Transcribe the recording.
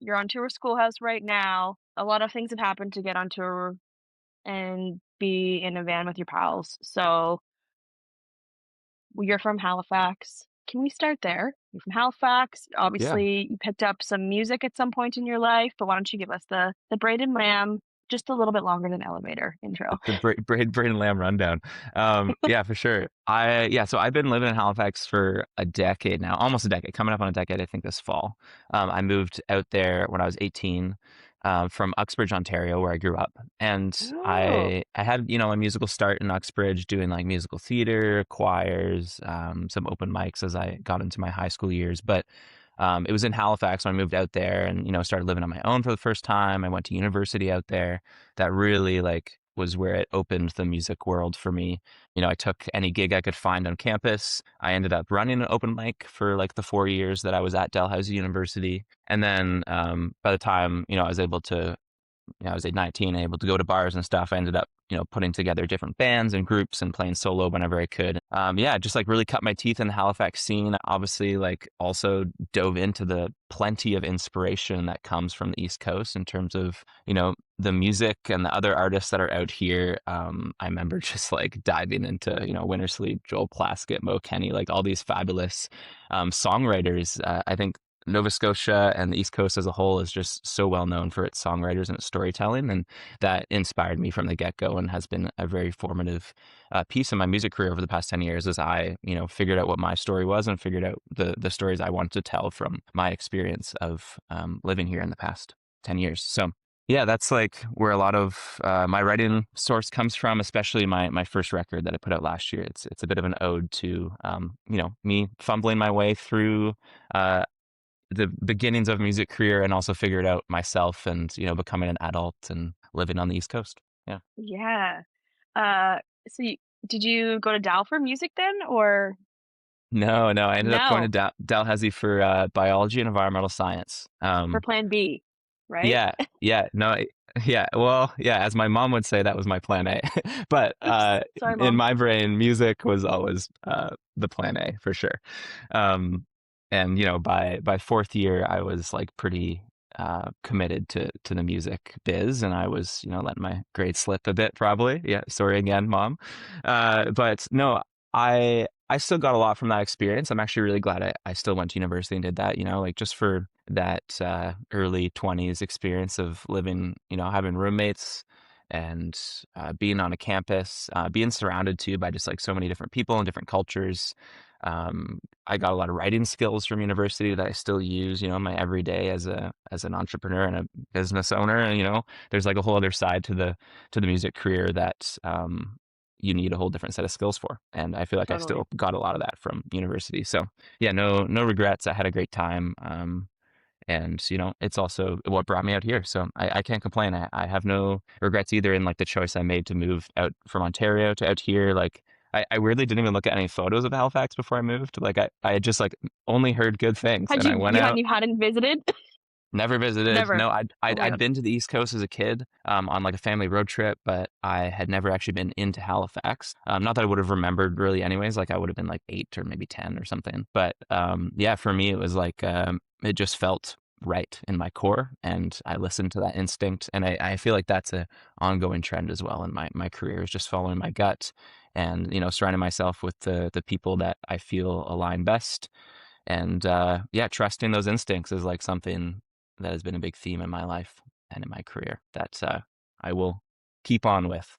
you're on tour Schoolhouse right now. A lot of things have happened to get on tour and be in a van with your pals. So you're from Halifax. Can we start there? You're from Halifax. Yeah. Obviously, you picked up some music at some point in your life, but why don't you give us the Braden Lamb, just a little bit longer than elevator intro? The Braden Lam rundown. Yeah, for sure. So I've been living in Halifax for a decade now, almost a decade, coming up on a decade, I think this fall. I moved out there when I was 18, from Uxbridge, Ontario, where I grew up. And Oh, I had, a musical start in Uxbridge doing like musical theater, choirs, some open mics as I got into my high school years. But it was in Halifax when I moved out there and, started living on my own for the first time. I went to university out there. That really like was where it opened the music world for me. I took any gig I could find on campus. I ended up running an open mic for like the 4 years that I was at Dalhousie University. And then by the time, I was able to I was 19, able to go to bars and stuff. I ended up, putting together different bands and groups and playing solo whenever I could. Just like really cut my teeth in the Halifax scene. Obviously, like also dove into the plenty of inspiration that comes from the East Coast in terms of, the music and the other artists that are out here. I remember just like diving into, Wintersleep, Joel Plaskett, Mo Kenny, like all these fabulous songwriters. I think Nova Scotia and the East Coast as a whole is just so well known for its songwriters and its storytelling. And that inspired me from the get go and has been a very formative piece of my music career over the past 10 years as I, figured out what my story was and figured out the stories I wanted to tell from my experience of living here in the past 10 years. So, yeah, that's like where a lot of my writing source comes from, especially my first record that I put out last year. It's a bit of an ode to me fumbling my way through the beginnings of a music career and also figured out myself and, becoming an adult and living on the East Coast. Yeah. yeah. Uh, so you, did you go to Dal for music then, or No, no, I ended up going to no? Dalhousie for biology and environmental science. For Plan B, right? Yeah, yeah, no, yeah, well, yeah, as my mom would say, that was my plan A. But Oops, sorry, in mom. my brain, music was always the plan A for sure. Um, and by fourth year, I was like pretty committed to the music biz, and I was letting my grades slip a bit, probably. Yeah, sorry again, mom. But no, I still got a lot from that experience. I'm actually really glad I still went to university and did that. Like just for that early 20s experience of living, having roommates and being on a campus, being surrounded too by just like so many different people and different cultures. I got a lot of writing skills from university that I still use, in my everyday as an entrepreneur and a business owner. And there's like a whole other side to the music career that you need a whole different set of skills for. And I feel like I Totally. still got a lot of that from university. So yeah, no regrets. I had a great time. And it's also what brought me out here, so I can't complain. I have no regrets either in like the choice I made to move out from Ontario to out here. Like I weirdly didn't even look at any photos of Halifax before I moved. Like I had just like only heard good things, Had and I you went you hadn't out. you hadn't visited? Never visited. Never. No, I'd, Oh I'd my I'd god. been to the East Coast as a kid, on like a family road trip, but I had never actually been into Halifax. Not that I would have remembered really, anyways. Like I would have been like 8 or maybe 10 or something. But yeah, for me, it was like it just felt right in my core, and I listened to that instinct. And I feel like that's a ongoing trend as well in my career, is just following my gut, and surrounding myself with the people that I feel align best. And yeah, trusting those instincts is like something that has been a big theme in my life and in my career that I will keep on with.